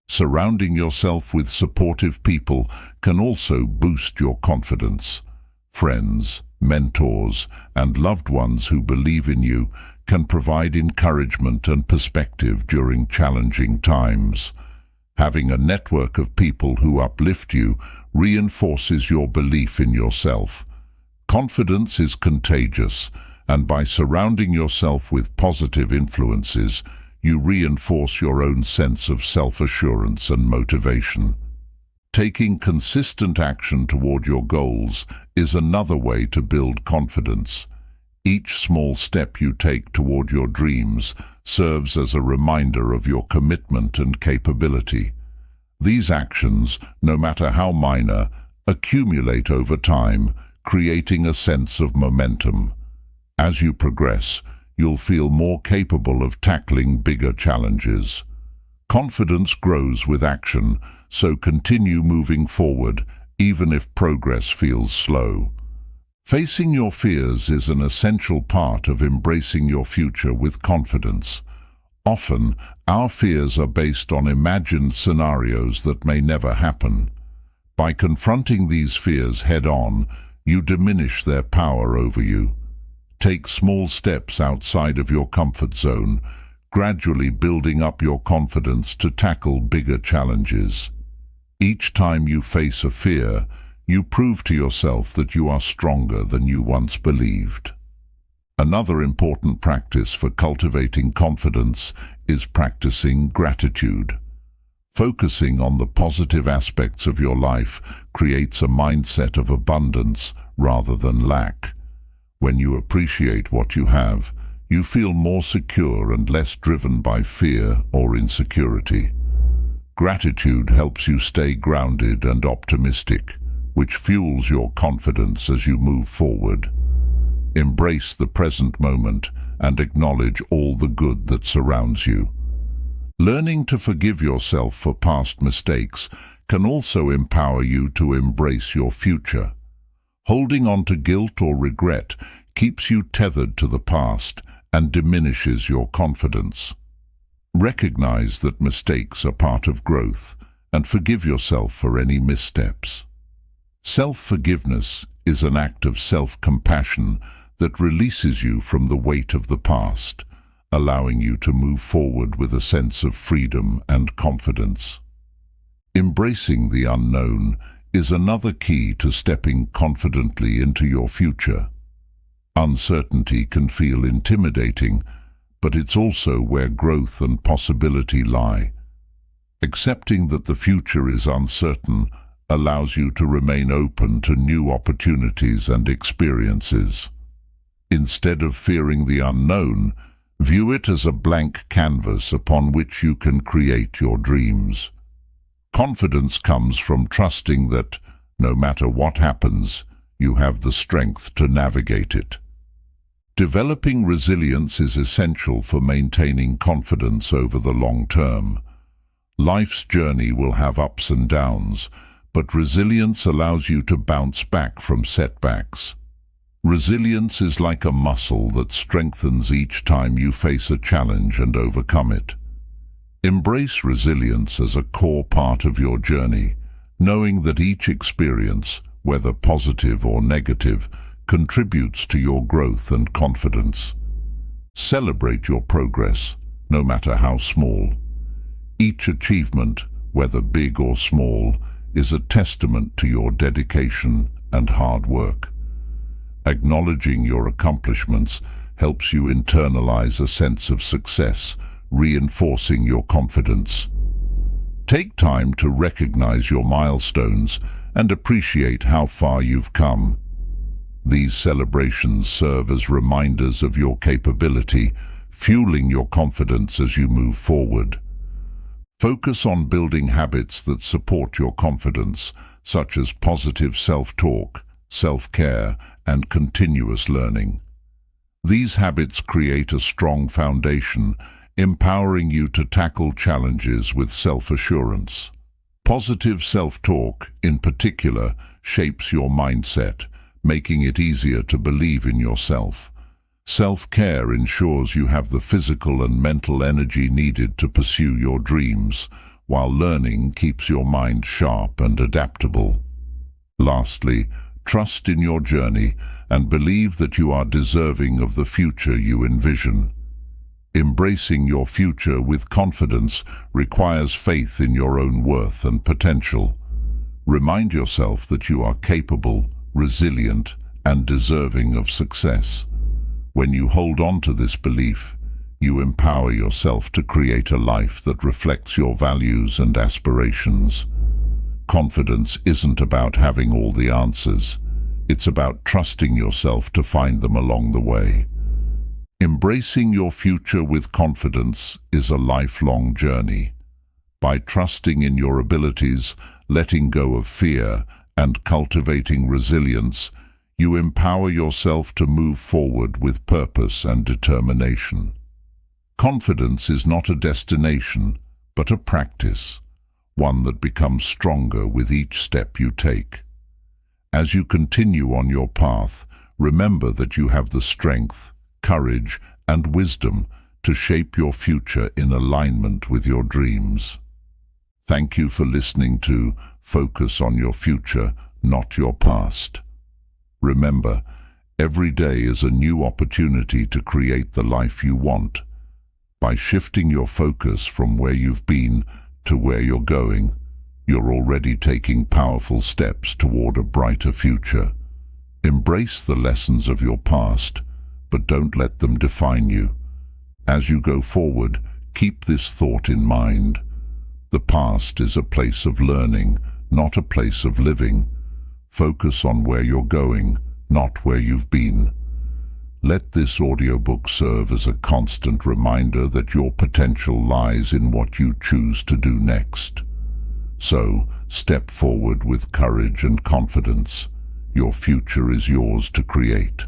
S1: Surrounding yourself with supportive people can also boost your confidence. Friends, mentors, and loved ones who believe in you can provide encouragement and perspective during challenging times. Having a network of people who uplift you reinforces your belief in yourself. Confidence is contagious, and by surrounding yourself with positive influences, you reinforce your own sense of self-assurance and motivation. Taking consistent action toward your goals is another way to build confidence. Each small step you take toward your dreams serves as a reminder of your commitment and capability. These actions, no matter how minor, accumulate over time, creating a sense of momentum. As you progress, you'll feel more capable of tackling bigger challenges. Confidence grows with action, so continue moving forward, even if progress feels slow. Facing your fears is an essential part of embracing your future with confidence. Often, our fears are based on imagined scenarios that may never happen. By confronting these fears head-on, you diminish their power over you. Take small steps outside of your comfort zone, gradually building up your confidence to tackle bigger challenges. Each time you face a fear, you prove to yourself that you are stronger than you once believed. Another important practice for cultivating confidence is practicing gratitude. Focusing on the positive aspects of your life creates a mindset of abundance rather than lack. When you appreciate what you have, you feel more secure and less driven by fear or insecurity. Gratitude helps you stay grounded and optimistic, which fuels your confidence as you move forward. Embrace the present moment and acknowledge all the good that surrounds you. Learning to forgive yourself for past mistakes can also empower you to embrace your future. Holding on to guilt or regret keeps you tethered to the past and diminishes your confidence. Recognize that mistakes are part of growth and forgive yourself for any missteps. Self-forgiveness is an act of self-compassion that releases you from the weight of the past, allowing you to move forward with a sense of freedom and confidence. Embracing the unknown is another key to stepping confidently into your future. Uncertainty can feel intimidating, but it's also where growth and possibility lie. Accepting that the future is uncertain allows you to remain open to new opportunities and experiences. Instead of fearing the unknown, view it as a blank canvas upon which you can create your dreams. Confidence comes from trusting that, no matter what happens, you have the strength to navigate it. Developing resilience is essential for maintaining confidence over the long term. Life's journey will have ups and downs, but resilience allows you to bounce back from setbacks. Resilience is like a muscle that strengthens each time you face a challenge and overcome it. Embrace resilience as a core part of your journey, knowing that each experience, whether positive or negative, contributes to your growth and confidence. Celebrate your progress, no matter how small. Each achievement, whether big or small, is a testament to your dedication and hard work. Acknowledging your accomplishments helps you internalize a sense of success, reinforcing your confidence. Take time to recognize your milestones and appreciate how far you've come. These celebrations serve as reminders of your capability, fueling your confidence as you move forward. Focus on building habits that support your confidence, such as positive self-talk, self-care, and continuous learning. These habits create a strong foundation, empowering you to tackle challenges with self-assurance. Positive self-talk, in particular, shapes your mindset, making it easier to believe in yourself. Self-care ensures you have the physical and mental energy needed to pursue your dreams, while learning keeps your mind sharp and adaptable. Lastly, trust in your journey and believe that you are deserving of the future you envision. Embracing your future with confidence requires faith in your own worth and potential. Remind yourself that you are capable, resilient, and deserving of success. When you hold on to this belief, you empower yourself to create a life that reflects your values and aspirations. Confidence isn't about having all the answers. It's about trusting yourself to find them along the way. Embracing your future with confidence is a lifelong journey. By trusting in your abilities, letting go of fear, and cultivating resilience, you empower yourself to move forward with purpose and determination. Confidence is not a destination, but a practice, one that becomes stronger with each step you take. As you continue on your path, remember that you have the strength, courage, and wisdom to shape your future in alignment with your dreams. Thank you for listening to Focus on Your Future, Not Your Past. Remember, every day is a new opportunity to create the life you want. By shifting your focus from where you've been to where you're going, you're already taking powerful steps toward a brighter future. Embrace the lessons of your past, but don't let them define you. As you go forward, keep this thought in mind. The past is a place of learning, not a place of living. Focus on where you're going, not where you've been. Let this audiobook serve as a constant reminder that your potential lies in what you choose to do next. So, step forward with courage and confidence. Your future is yours to create.